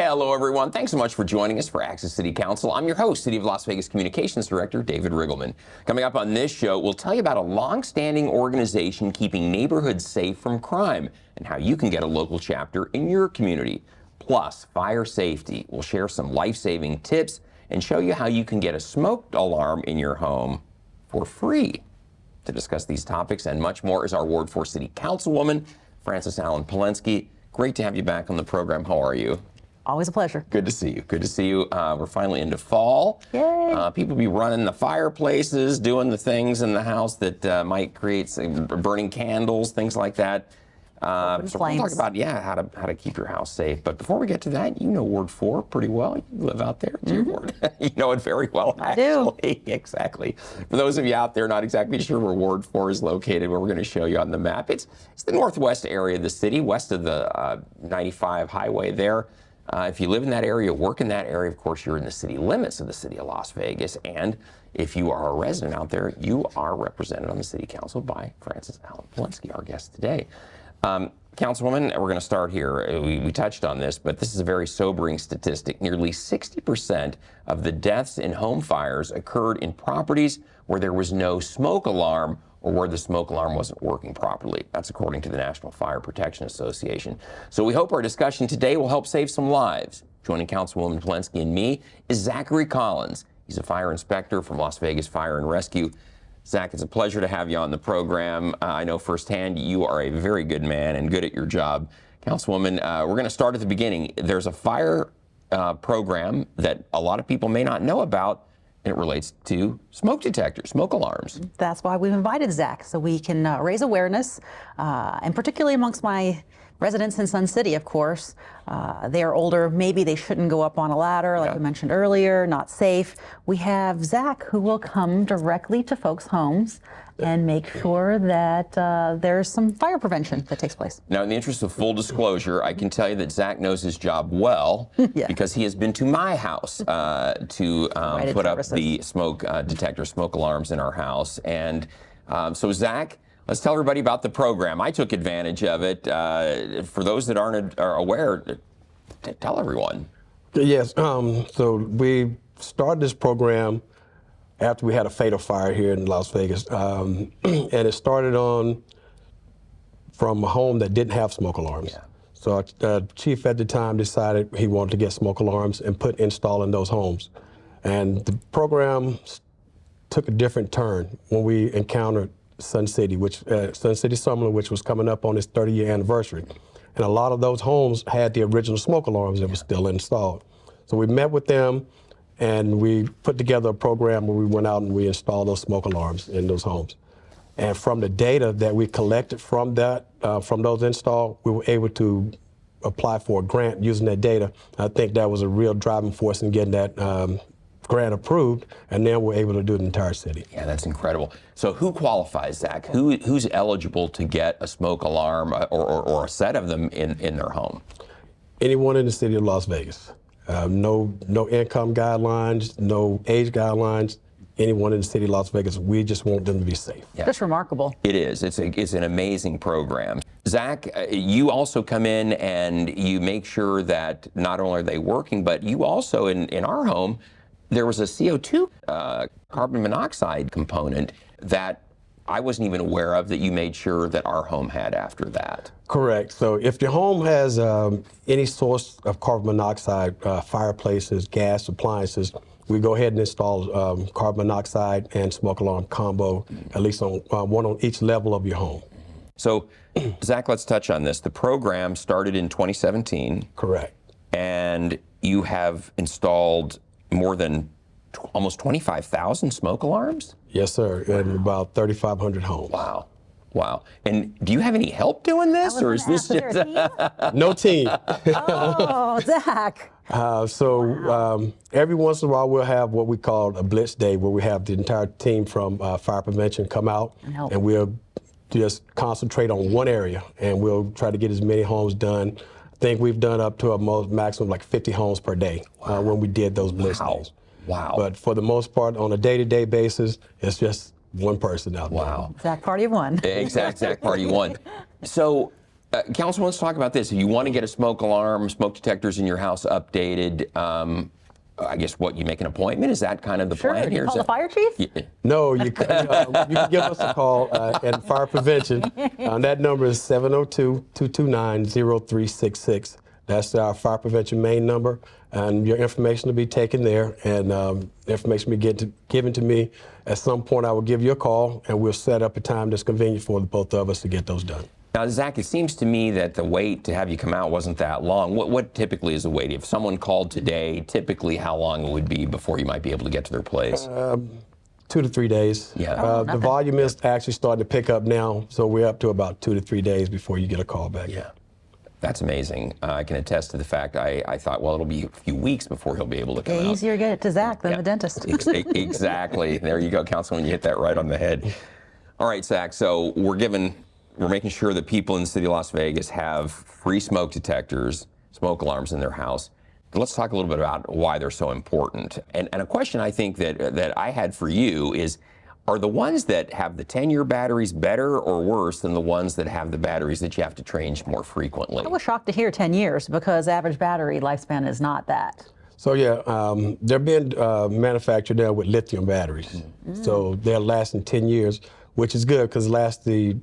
Hello, everyone. Thanks so much for joining us for Access City Council. I'm your host, City of Las Vegas Communications Director, David Riggleman. Coming up on this show, we'll tell you about a long-standing organization keeping neighborhoods safe from crime and how you can get a local chapter in your community. Plus, fire safety. We'll share some life-saving tips and show you how you can get a smoke alarm in your home for free. To discuss these topics and much more is our Ward 4 City Councilwoman, Francis Allan Palenske. Great to have you back on the program. How are you? Always a pleasure. Good to see you. Good to see you. We're finally into fall. Yay. People be running the fireplaces, doing the things in the house that might create burning candles, things like that. So we'll talk about how to keep your house safe. But before we get to that, you know Ward 4 pretty well. You live out there. It's your ward. You know it very well, actually. I do. Exactly. For those of you out there not exactly sure where Ward 4 is located, where we're going to show you on the map, it's the northwest area of the city, west of the 95 highway there. If you live in that area, work in that area, of course, you're in the city limits of the city of Las Vegas. And if you are a resident out there, you are represented on the city council by Francis Allan Palenske, our guest today. Councilwoman, we're going to start here. We touched on this, but this is a very sobering statistic. Nearly 60% of the deaths in home fires occurred in properties where there was no smoke alarm or where the smoke alarm wasn't working properly. That's according to the National Fire Protection Association. So we hope our discussion today will help save some lives. Joining Councilwoman Palenske and me is Zachary Collins. He's a fire inspector from Las Vegas Fire and Rescue. Zach, it's a pleasure to have you on the program. I know firsthand you are a very good man and good at your job. Councilwoman, we're going to start at the beginning. There's a fire program that a lot of people may not know about, and it relates to smoke detectors, smoke alarms. That's why we've invited Zach, so we can raise awareness, and particularly amongst my residents in Sun City, of course. They are older, maybe they shouldn't go up on a ladder, like we mentioned earlier, not safe. We have Zach who will come directly to folks' homes and make sure that there's some fire prevention that takes place. Now, in the interest of full disclosure, I can tell you that Zach knows his job well because he has been to my house to put up the smoke detector, smoke alarms in our house. And so, Zach, let's tell everybody about the program. I took advantage of it. For those that aren't aware, tell everyone. Yes, so we started this program after we had a fatal fire here in Las Vegas. And it started from a home that didn't have smoke alarms. Yeah. So our chief at the time decided he wanted to get smoke alarms and install in those homes. And the program took a different turn when we encountered Sun City, Summerlin, which was coming up on its 30-year anniversary. And a lot of those homes had the original smoke alarms that were still installed. So we met with them and we put together a program where we went out and we installed those smoke alarms in those homes. And from the data that we collected from from those installed, we were able to apply for a grant using that data. I think that was a real driving force in getting that grant approved, and then we're able to do the entire city. Yeah, that's incredible. So who qualifies, Zach? Who's eligible to get a smoke alarm or a set of them in their home? Anyone in the city of Las Vegas. No income guidelines, no age guidelines. Anyone in the city of Las Vegas, we just want them to be safe. Yeah. That's remarkable. It is. It's an amazing program. Zach, you also come in and you make sure that not only are they working, but you also, in our home, there was a CO2, carbon monoxide component that I wasn't even aware of that you made sure that our home had after that. Correct. So if your home has any source of carbon monoxide, fireplaces, gas, appliances, we go ahead and install carbon monoxide and smoke alarm combo, at least on one on each level of your home. So, Zach, let's touch on this. The program started in 2017. Correct. And you have installed more than almost 25,000 smoke alarms? Yes, sir, in about 3,500 homes. Wow. Wow. And do you have any help doing this, or is this just no team? Oh, Zach. Every once in a while we'll have what we call a blitz day, where we have the entire team from fire prevention come out and we'll just concentrate on one area and we'll try to get as many homes done. I think we've done up to a maximum like 50 homes per day when we did those blitz days. Wow. But for the most part, on a day-to-day basis, it's just one person out there. Wow. Zach, party of one. Exact party of one. So Councilman, let's talk about this. If you want to get a smoke alarm, smoke detectors in your house updated, I guess you make an appointment? Is that kind of the plan here? Call the fire chief? Yeah. No, you can give us a call at Fire Prevention. That number is 702-229-0366. That's our Fire Prevention main number, and your information will be taken there, and information will be given to me. At some point, I will give you a call, and we'll set up a time that's convenient for the both of us to get those done. Now, Zach, it seems to me that the wait to have you come out wasn't that long. What typically is the wait? If someone called today, typically how long it would be before you might be able to get to their place? 2 to 3 days. Yeah. The volume is actually starting to pick up now, so we're up to about 2 to 3 days before you get a call back. Yeah. That's amazing. I can attest to the fact I thought, well, it'll be a few weeks before he'll be able to come out. Easier to get it to Zach than the dentist. Exactly. There you go, Councilman. You hit that right on the head. All right, Zach. So we're making sure that people in the city of Las Vegas have free smoke detectors, smoke alarms in their house. Let's talk a little bit about why they're so important. And a question I think that I had for you is, are the ones that have the 10-year batteries better or worse than the ones that have the batteries that you have to change more frequently? I was shocked to hear 10 years because average battery lifespan is not that. So yeah, they're being manufactured now with lithium batteries. So they're lasting 10 years, which is good because it lasts the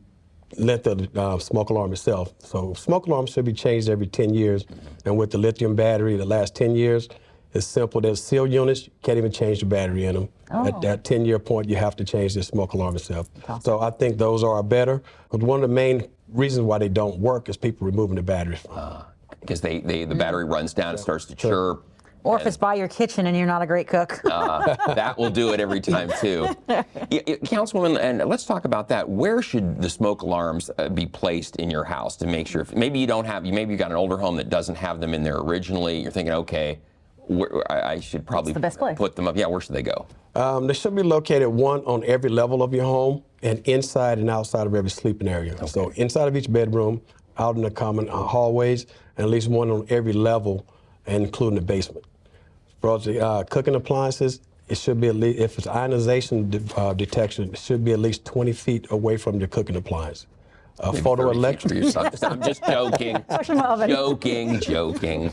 length of the smoke alarm itself. So smoke alarms should be changed every 10 years. And with the lithium battery, the last 10 years, it's simple. There's seal units, you can't even change the battery in them. At that 10-year point, you have to change the smoke alarm itself. So I think those are better. But one of the main reasons why they don't work is people removing the batteries from them. Because the battery runs down, it starts to chirp. Or if it's by your kitchen and you're not a great cook. That will do it every time, too. Councilwoman, and let's talk about that. Where should the smoke alarms be placed in your house to make sure, maybe you've got an older home that doesn't have them in there originally. You're thinking, okay, I should probably put them up. Yeah, where should they go? They should be located one on every level of your home and inside and outside of every sleeping area. Okay. So inside of each bedroom, out in the common hallways, and at least one on every level, including the basement. For the cooking appliances, it should be at least, if it's ionization detection, it should be at least 20 feet away from your cooking appliance. Photoelectric. I'm just joking. Joking.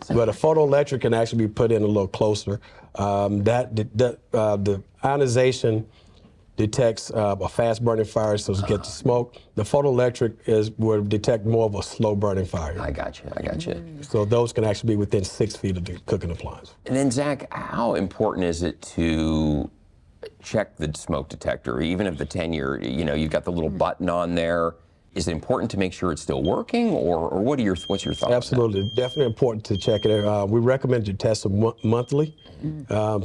But a photoelectric can actually be put in a little closer. The ionization detects a fast burning fire, so it gets the smoke. The photoelectric will detect more of a slow burning fire. I got you. So those can actually be within 6 feet of the cooking appliance. And then Zach, how important is it to check the smoke detector, even if the 10-year, you've got the little button on there? Is it important to make sure it's still working, or what's your thought? Absolutely, definitely important to check it. We recommend you test them monthly.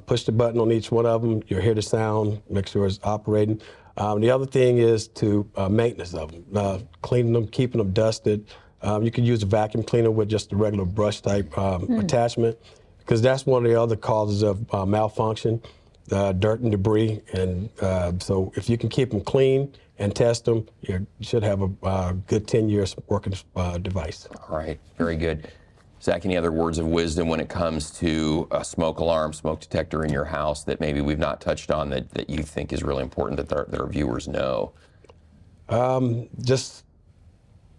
Push the button on each one of them. You'll hear the sound, make sure it's operating. The other thing is to maintenance of them, cleaning them, keeping them dusted. You can use a vacuum cleaner with just a regular brush type attachment, because that's one of the other causes of malfunction, dirt and debris. And so if you can keep them clean and test them, you should have a good 10 years working device. All right, very good. Zach, any other words of wisdom when it comes to a smoke alarm, smoke detector in your house that maybe we've not touched on that you think is really important that our viewers know? Just,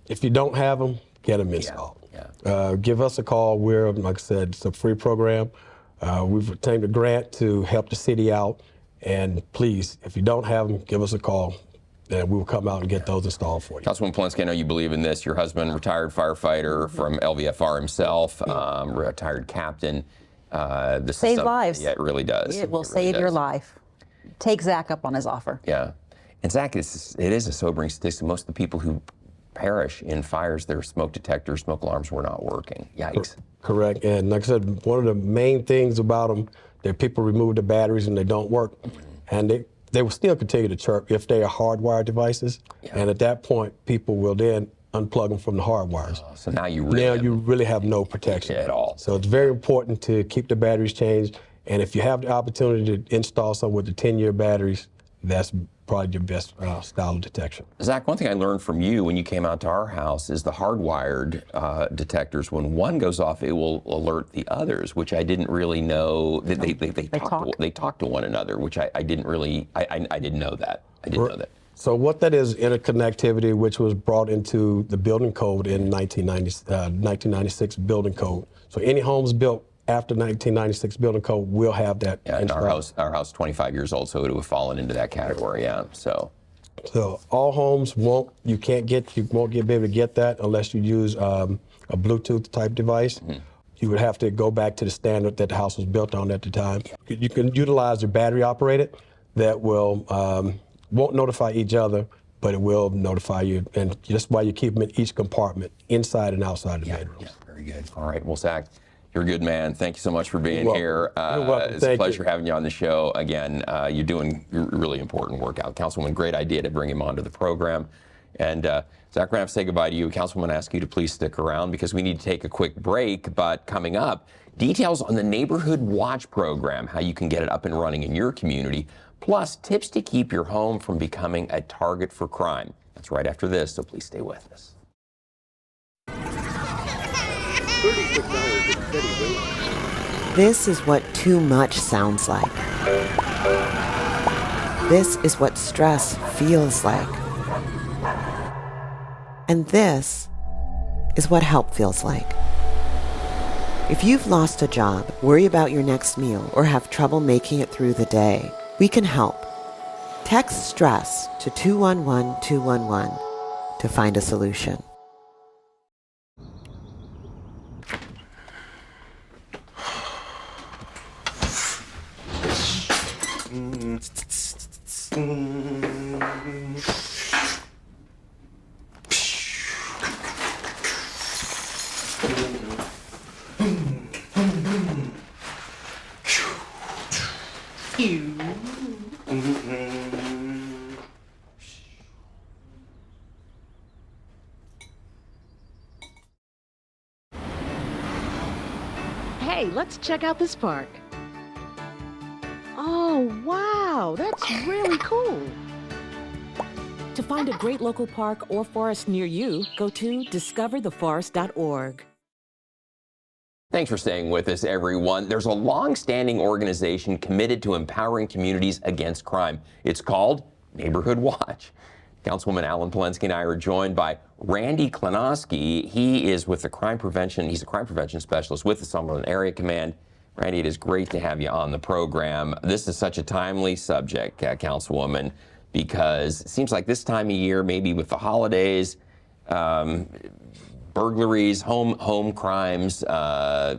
if you don't have them, get them installed. Yeah. Give us a call. We're, like I said, it's a free program. We've obtained a grant to help the city out. And please, if you don't have them, give us a call. And we will come out and get those installed for you. Councilwoman Palenske, I know you believe in this. Your husband, retired firefighter from LVFR himself, retired captain. Saves lives. Yeah, it really does. It will save your life. Take Zach up on his offer. Yeah. And Zach, it is a sobering statistic. Most of the people who perish in fires, their smoke detectors, smoke alarms were not working. Yikes. Correct. And like I said, one of the main things about them, that people remove the batteries and they don't work. And they will still continue to chirp if they are hardwired devices. Yeah. And at that point, people will then unplug them from the hard wires. So now you really have no protection at all. So it's very important to keep the batteries changed. And if you have the opportunity to install some with the 10-year batteries, that's probably your best style of detection. Zach, one thing I learned from you when you came out to our house is the hardwired detectors, when one goes off, it will alert the others, which I didn't really know. They talk to one another, which I didn't really, I didn't know that. I didn't know that. So what that is, interconnectivity, which was brought into the building code in 1996 building code. So any homes built after 1996 building code will have that. Yeah, and our house 25 years old, so it would have fallen into that category. Yeah. So all homes you won't be able to get that unless you use a Bluetooth type device. Mm-hmm. You would have to go back to the standard that the house was built on at the time. You can utilize the battery operated that will won't notify each other, but it will notify you, and that's why you keep them in each compartment, inside and outside the bedrooms. Yeah, very good. All right, well, Zach, you're a good man. Thank you so much for being here. You're welcome. It's a pleasure having you on the show. Again, you're doing really important work out. Councilwoman, great idea to bring him onto the program. And Zach, we're going to have to say goodbye to you. Councilwoman, I ask you to please stick around because we need to take a quick break. But coming up, details on the Neighborhood Watch program, how you can get it up and running in your community, plus tips to keep your home from becoming a target for crime. That's right after this, so please stay with us. This is what too much sounds like. This is what stress feels like. And this is what help feels like. If you've lost a job, worry about your next meal, or have trouble making it through the day, we can help. Text STRESS to 211-211 to find a solution. Hey, let's check out this park. Oh, wow, that's really cool. To find a great local park or forest near you, go to discovertheforest.org. Thanks for staying with us, everyone. There's a long-standing organization committed to empowering communities against crime. It's called Neighborhood Watch. Councilwoman Allan Palenske and I are joined by Randy Klanoski. He is with the he's a crime prevention specialist with the Summerlin Area Command. Randy, it is great to have you on the program. This is such a timely subject, Councilwoman, because it seems like this time of year, maybe with the holidays, burglaries, home crimes,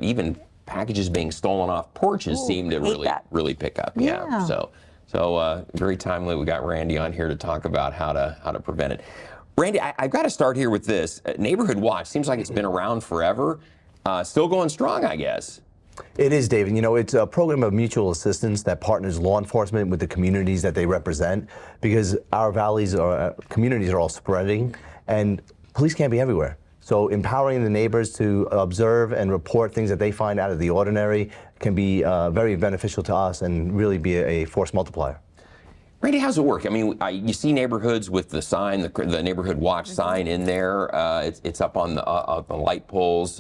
even packages being stolen off porches seem to really pick up. Yeah. So very timely. We got Randy on here to talk about how to prevent it. Randy, I've got to start here with this. Neighborhood Watch seems like it's been around forever. Still going strong, I guess. It is, David. You know, it's a program of mutual assistance that partners law enforcement with the communities that they represent, because our communities are all spreading, and police can't be everywhere. So empowering the neighbors to observe and report things that they find out of the ordinary can be very beneficial to us and really be a force multiplier. Randy, how's it work? I mean, you see neighborhoods with the sign, the Neighborhood Watch sign in there. It's up on the light poles.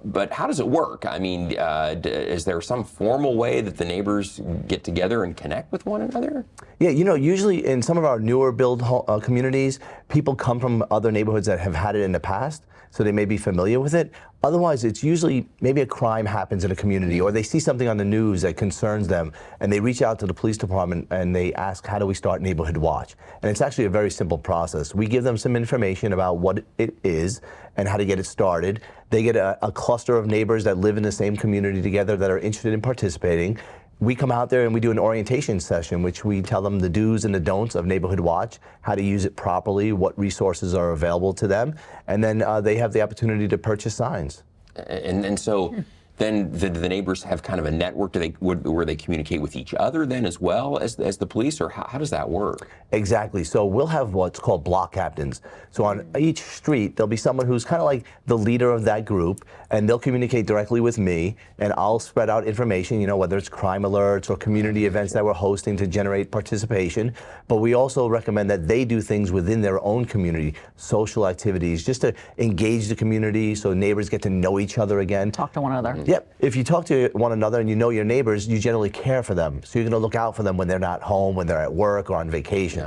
But how does it work? I mean, is there some formal way that the neighbors get together and connect with one another? Yeah, you know, usually in some of our newer build communities, people come from other neighborhoods that have had it in the past, so they may be familiar with it. Otherwise, it's usually maybe a crime happens in a community, or they see something on the news that concerns them, and they reach out to the police department and they ask, how do we start Neighborhood Watch? And it's actually a very simple process. We give them some information about what it is and how to get it started. They get a cluster of neighbors that live in the same community together that are interested in participating. We come out there and we do an orientation session, which we tell them the do's and the don'ts of Neighborhood Watch, how to use it properly, what resources are available to them, and then they have the opportunity to purchase signs. And so then the neighbors have kind of a network where they communicate with each other then as well as the police, or how does that work? Exactly. So we'll have what's called block captains. So on each street, there'll be someone who's kind of like the leader of that group, and they'll communicate directly with me, and I'll spread out information, you know, whether it's crime alerts or community events that we're hosting to generate participation. But we also recommend that they do things within their own community, social activities, just to engage the community so neighbors get to know each other again. Talk to one another. Yep. If you talk to one another and you know your neighbors, you generally care for them. So you're going to look out for them when they're not home, when they're at work or on vacation.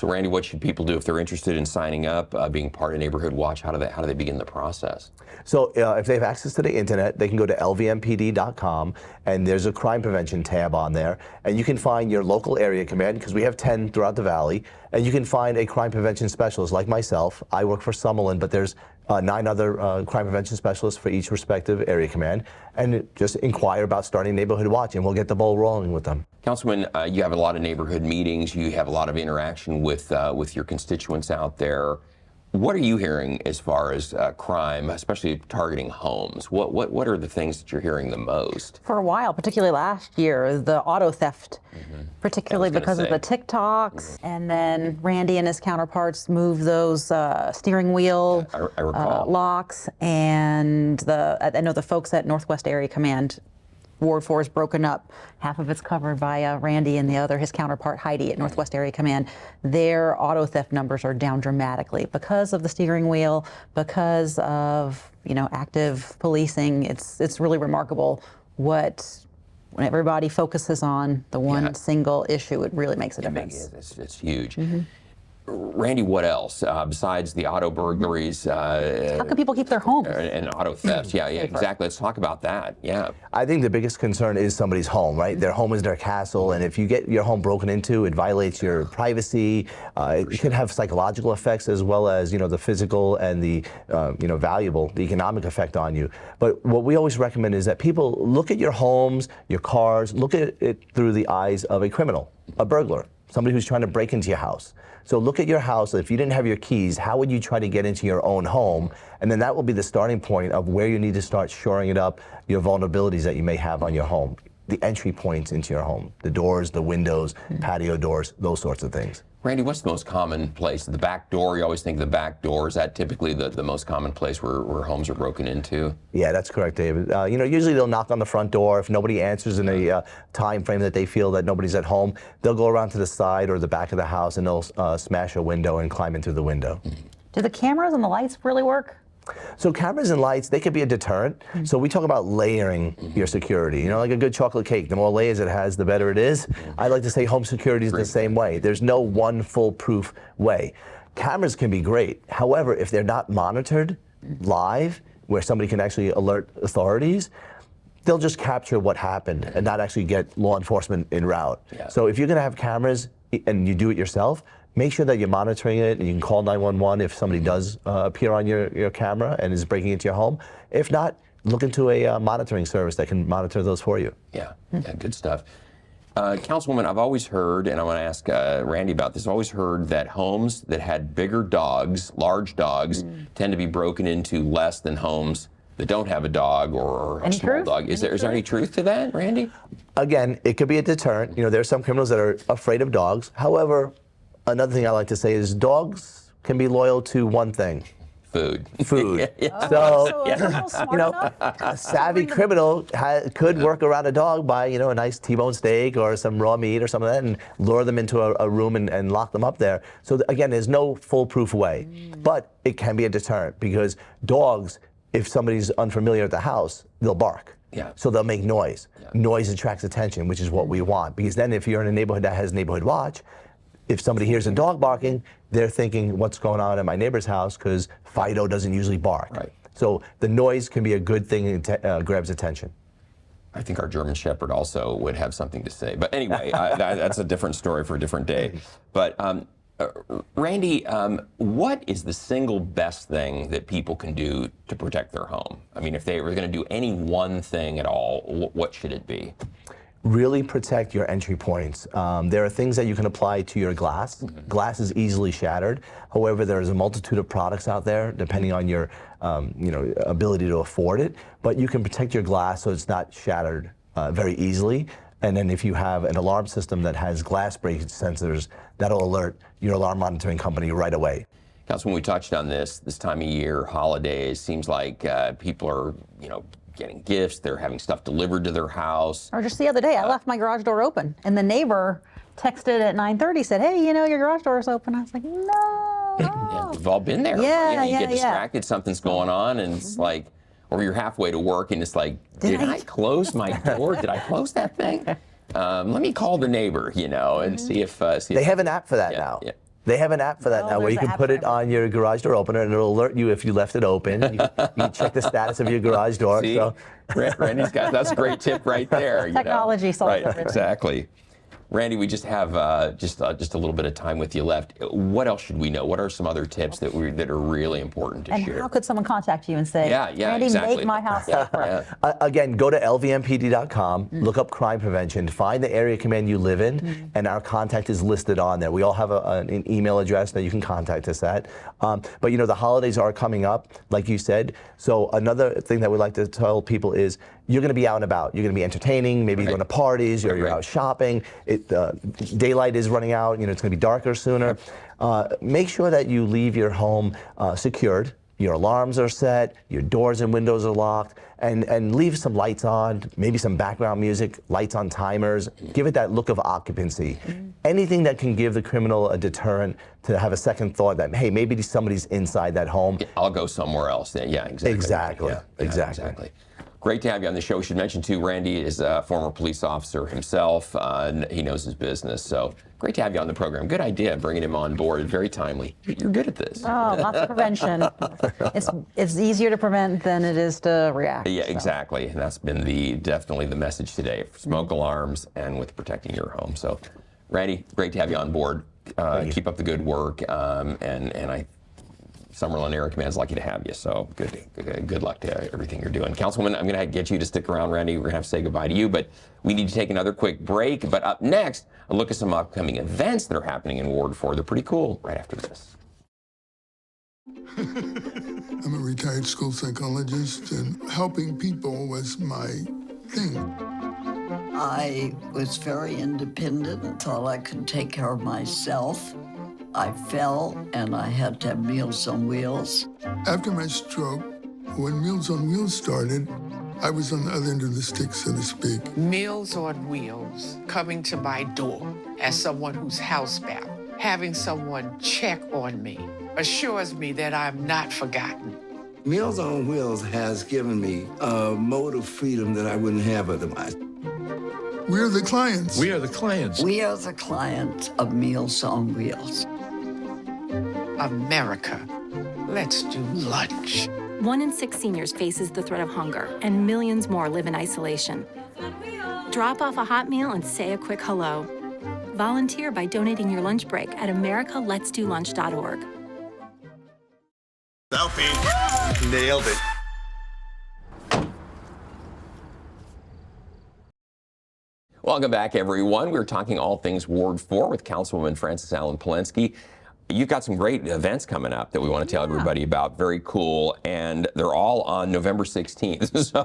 So Randy, what should people do if they're interested in signing up, being part of Neighborhood Watch? How do they begin the process? So if they have access to the internet, they can go to lvmpd.com, and there's a crime prevention tab on there, and you can find your local area command, because we have 10 throughout the valley, and you can find a crime prevention specialist like myself. I work for Summerlin, but there's 9 other crime prevention specialists for each respective area command, and just inquire about starting Neighborhood Watch, and we'll get the ball rolling with them. Councilman, you have a lot of neighborhood meetings. You have a lot of interaction with your constituents out there. What are you hearing as far as crime, especially targeting homes? What are the things that you're hearing the most? For a while, particularly last year, the auto theft, particularly because of the TikToks, and then Randy and his counterparts moved those steering wheel I recall. locks, and I know the folks at Northwest Area Command, Ward 4 is broken up. Half of it's covered by Randy, and the other, his counterpart Heidi at Northwest Area Command. Their auto theft numbers are down dramatically because of the steering wheel, because of active policing. It's really remarkable when everybody focuses on the one single issue. It really makes a difference. It's huge. Randy, what else besides the auto burglaries? How can people keep their homes? And auto thefts. Yeah, exactly. Let's talk about that. Yeah. I think the biggest concern is somebody's home, right? Their home is their castle, and if you get your home broken into, it violates your privacy. It can have psychological effects as well as the physical and the the economic effect on you. But what we always recommend is that people look at your homes, your cars, look at it through the eyes of a criminal, a burglar, somebody who's trying to break into your house. So look at your house. If you didn't have your keys, how would you try to get into your own home? And then that will be the starting point of where you need to start shoring it up, your vulnerabilities that you may have on your home, the entry points into your home, the doors, the windows, patio doors, those sorts of things. Randy, what's the most common place? The back door, you always think the back door. Is that typically the most common place where homes are broken into? Yeah, that's correct, David. Usually they'll knock on the front door. If nobody answers in a time frame that they feel that nobody's at home, they'll go around to the side or the back of the house, and they'll smash a window and climb in through the window. Do the cameras and the lights really work? So cameras and lights, they could be a deterrent. So we talk about layering your security. Like a good chocolate cake, the more layers it has, the better it is. I like to say home security is the same way. There's no one foolproof way. Cameras can be great. However, if they're not monitored live, where somebody can actually alert authorities, they'll just capture what happened and not actually get law enforcement en route. Yeah. So if you're going to have cameras and you do it yourself, make sure that you're monitoring it, and you can call 911 if somebody does appear on your camera and is breaking into your home. If not, look into a monitoring service that can monitor those for you. Yeah, good stuff. Councilwoman, I've always heard, and I want to ask Randy about this, I've always heard that homes that had bigger dogs, large dogs, tend to be broken into less than homes that don't have a dog or a small dog. Is there any truth to that, Randy? Again, it could be a deterrent. There's some criminals that are afraid of dogs. However, another thing I like to say is dogs can be loyal to one thing. Food. So a savvy criminal could work around a dog by, a nice T-bone steak or some raw meat or some of that, and lure them into a room and lock them up there. So again, there's no foolproof way, but it can be a deterrent, because dogs, if somebody's unfamiliar at the house, they'll bark. Yeah. So they'll make noise. Noise attracts attention, which is what we want, because then if you're in a neighborhood that has Neighborhood Watch, if somebody hears a dog barking, they're thinking, what's going on at my neighbor's house, because Fido doesn't usually bark. Right. So the noise can be a good thing and grabs attention. I think our German Shepherd also would have something to say. But anyway, that's a different story for a different day. But Randy, what is the single best thing that people can do to protect their home? I mean, if they were going to do any one thing at all, what should it be? Really protect your entry points. There are things that you can apply to your glass. Glass is easily shattered. However, there is a multitude of products out there, depending on your ability to afford it. But you can protect your glass so it's not shattered very easily. And then if you have an alarm system that has glass breakage sensors, that'll alert your alarm monitoring company right away. Councilman, we touched on this time of year, holidays. Seems like people are, getting gifts. They're having stuff delivered to their house. Or just the other day, I left my garage door open, and the neighbor texted at 9:30, said, "Hey, your garage door is open." I was like, "No." Yeah, we've all been there. You get distracted, something's going on, and it's like, or you're halfway to work, and it's like, did I close my door? Did I close that thing? Let me call the neighbor, and see if they have an app for that now. Yeah. They have an app for that Oh, now where there's you an can app put for it on your garage door opener and it'll alert you if you left it open. You check the status of your garage door. See? So. Randy's got, that's a great tip right there. you know. Technology solves Right, everything. exactly. Randy, we just have just a little bit of time with you left. What else should we know? What are some other tips that are really important to And share? how could someone contact you and say, Yeah, Randy, exactly. make my house safer? Again, go to lvmpd.com, look up crime prevention, find the area command you live in, and our contact is listed on there. We all have an email address that you can contact us at. But you know, the holidays are coming up, like you said. So another thing that we like to tell people is you're going to be out and about. You're going to be entertaining, maybe going to parties, you're out shopping. Daylight is running out, you know, it's going to be darker sooner. Make sure that you leave your home secured. Your alarms are set, your doors and windows are locked, and leave some lights on, maybe some background music, lights on timers. Give it that look of occupancy. Anything that can give the criminal a deterrent to have a second thought that, hey, maybe somebody's inside that home. I'll go somewhere else. Yeah, exactly. Exactly. Yeah, Exactly. Great to have you on the show. We should mention, too, Randy is a former police officer himself. He knows his business. So great to have you on the program. Good idea, bringing him on board. Very timely. You're good at this. Oh, lots of prevention. It's easier to prevent than it is to react. Yeah, so. exactly. And that's been definitely the message today. Smoke alarms and with protecting your home. So, Randy, great to have you on board. Keep up the good work. And Summerlin Area Command is lucky to have you. So good luck to everything you're doing. Councilwoman, I'm going to get you to stick around, Randy. We're going to have to say goodbye to you, but we need to take another quick break. But up next, a look at some upcoming events that are happening in Ward 4. They're pretty cool right after this. I'm a retired school psychologist, and helping people was my thing. I was very independent and thought I could take care of myself. I fell and I had to have Meals on Wheels. After my stroke, when Meals on Wheels started, I was on the other end of the stick, so to speak. Meals on Wheels, coming to my door as someone who's housebound, having someone check on me, assures me that I'm not forgotten. Meals on Wheels has given me a mode of freedom that I wouldn't have otherwise. We're the clients. We are the clients. We are the clients of Meals on Wheels. America, let's do lunch. 1 in 6 seniors faces the threat of hunger, and millions more live in isolation. Drop off a hot meal and say a quick hello. Volunteer by donating your lunch break at americaletsdolunch.org. Selfie. Nailed it. Welcome back, everyone. We're talking all things Ward 4 with Councilwoman Francis Allan Palenske. You've got some great events coming up that we want to tell everybody about. Very cool. And they're all on November 16th. So,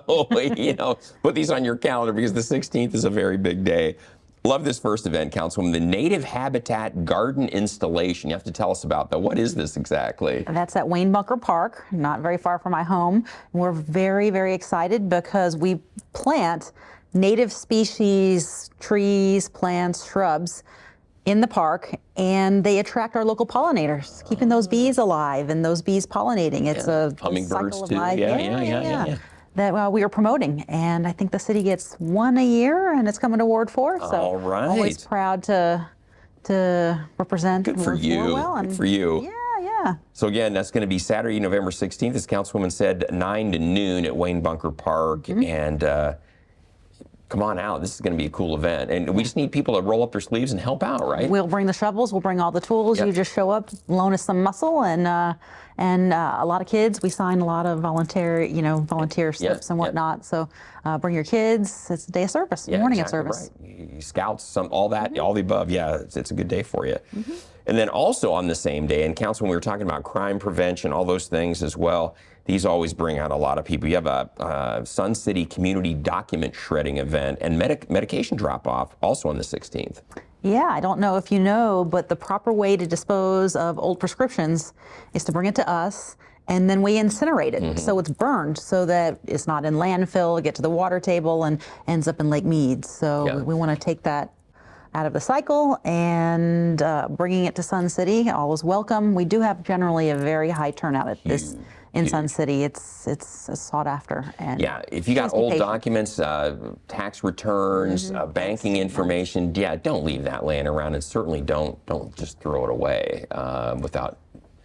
put these on your calendar because the 16th is a very big day. Love this first event, Councilwoman, the Native Habitat Garden Installation. You have to tell us about that. What is this exactly? That's at Wayne Bunker Park, not very far from my home. We're very, very excited because we plant native species, trees, plants, shrubs in the park, and they attract our local pollinators, keeping those bees alive and those bees pollinating. It's a hummingbirds cycle of too. life. Yeah. That we are promoting, and I think the city gets one a year, and it's coming to Ward 4. So all right. Always proud to represent. Good for Ward 4 you. well, Good for you. Yeah. So again, that's going to be Saturday, November 16th, as Councilwoman said, 9 to noon at Wayne Bunker Park, and come on out. This is going to be a cool event. And we just need people to roll up their sleeves and help out, right? We'll bring the shovels. We'll bring all the tools. Yep. You just show up, loan us some muscle, and a lot of kids. We sign a lot of volunteer slips and whatnot. So bring your kids. It's a day of service, morning of service. Right. Scouts, all that, all the above. Yeah, it's a good day for you. And then also on the same day, and Council, when we were talking about crime prevention, all those things as well, these always bring out a lot of people. You have a Sun City community document shredding event and medication drop-off also on the 16th. Yeah, I don't know if you know, but the proper way to dispose of old prescriptions is to bring it to us, and then we incinerate it. So it's burned so that it's not in landfill, get to the water table, and ends up in Lake Mead. So we want to take that out of the cycle and bringing it to Sun City. All is welcome. We do have generally a very high turnout at this in Sun City. It's sought after. And yeah, if you got please be old patient. documents, tax returns, banking information, yeah, don't leave that laying around, and certainly don't just throw it away without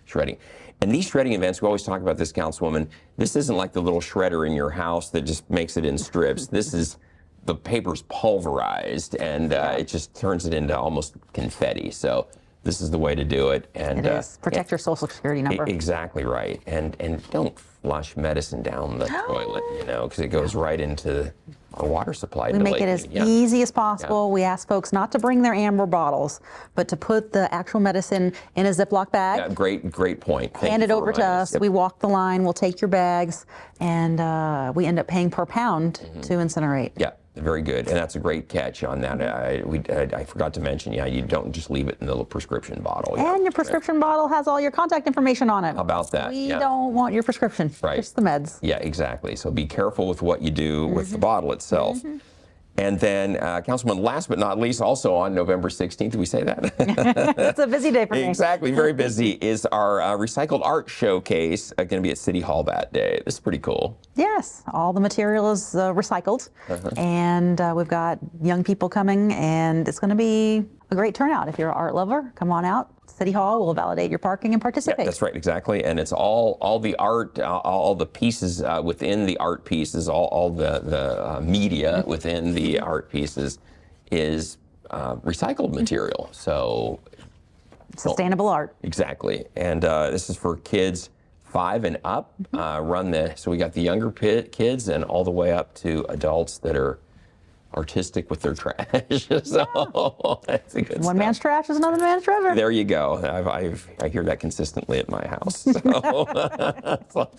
shredding. And these shredding events, we always talk about this, Councilwoman, this isn't like the little shredder in your house that just makes it in strips. This is, the paper's pulverized, and it just turns it into almost confetti. So this is the way to do it. And it is. Protect your Social Security number. Exactly right. And don't flush medicine down the toilet, you know, because it goes right into our water supply. We make it as easy as possible. We ask folks not to bring their amber bottles, but to put the actual medicine in a Ziploc bag. Yeah, great point. Hand it over to us. Yep. We walk the line. We'll take your bags, and we end up paying per pound to incinerate. Yeah. Very good, and that's a great catch on that. I forgot to mention, yeah, you don't just leave it in the little prescription bottle. And your prescription bottle has all your contact information on it. How about that? We don't want your prescription, just the meds. Yeah, exactly. So be careful with what you do with the bottle itself. And then, Councilman, last but not least, also on November 16th, did we say that? It's a busy day for me. Exactly, very busy, is our recycled art showcase going to be at City Hall that day. This is pretty cool. Yes, all the material is recycled, and we've got young people coming, and it's going to be a great turnout. If you're an art lover, come on out. City Hall will validate your parking and participate. Yeah, that's right, exactly. And it's all the art, all the pieces within the art pieces, all the media within the art pieces is recycled material. So sustainable art. Exactly. And this is for kids 5 and up. So we got the younger kids and all the way up to adults that are artistic with their trash. So that's a good One man's trash is another man's treasure. There you go. I hear that consistently at my house. So,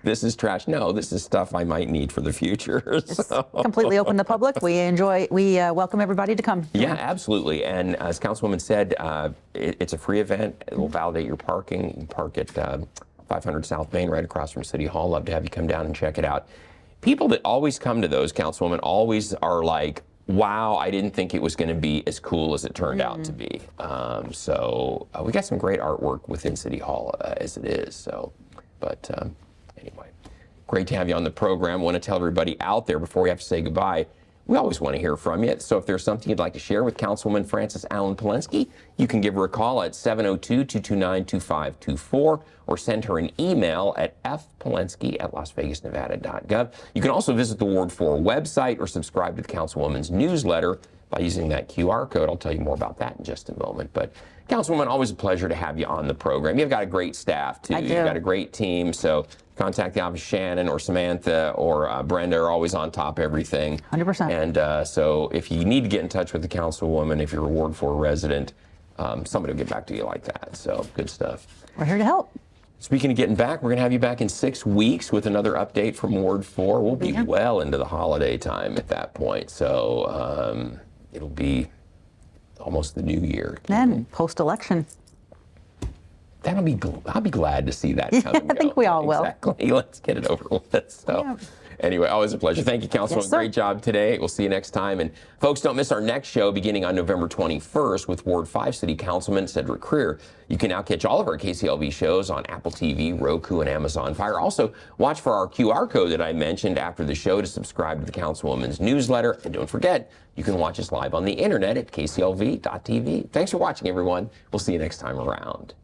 this is trash. No, this is stuff I might need for the future. So. Completely open to the public. We welcome everybody to come. Yeah, absolutely. And as Councilwoman said, it's a free event. It will validate your parking. You can park at 500 South Main, right across from City Hall. Love to have you come down and check it out. People that always come to those, Councilwoman, always are like, wow, I didn't think it was going to be as cool as it turned out to be. So we got some great artwork within City Hall as it is. So, but anyway, great to have you on the program. Want to tell everybody out there before we have to say goodbye, we always want to hear from you. So if there's something you'd like to share with Councilwoman Francis Allan Palenske, you can give her a call at 702-229-2524 or send her an email at fpalenske@lasvegasnevada.gov. You can also visit the Ward 4 website or subscribe to the Councilwoman's newsletter by using that QR code. I'll tell you more about that in just a moment. But Councilwoman, always a pleasure to have you on the program. You've got a great staff, too. You've got a great team. So contact the office. Shannon or Samantha or Brenda are always on top of everything. 100%. And so if you need to get in touch with the Councilwoman, if you're a Ward 4 resident, somebody will get back to you like that. So good stuff. We're here to help. Speaking of getting back, we're going to have you back in 6 weeks with another update from Ward 4. We'll be well into the holiday time at that point. So it'll be almost the new year. Then post-election. I'll be glad to see that come and go. I think we all will. Exactly. Let's get it over with. So. Anyway, always a pleasure. Thank you, Councilwoman. Yes, great job today. We'll see you next time. And folks, don't miss our next show beginning on November 21st with Ward 5 City Councilman Cedric Creer. You can now catch all of our KCLV shows on Apple TV, Roku, and Amazon Fire. Also, watch for our QR code that I mentioned after the show to subscribe to the Councilwoman's newsletter. And don't forget, you can watch us live on the internet at kclv.tv. Thanks for watching, everyone. We'll see you next time around.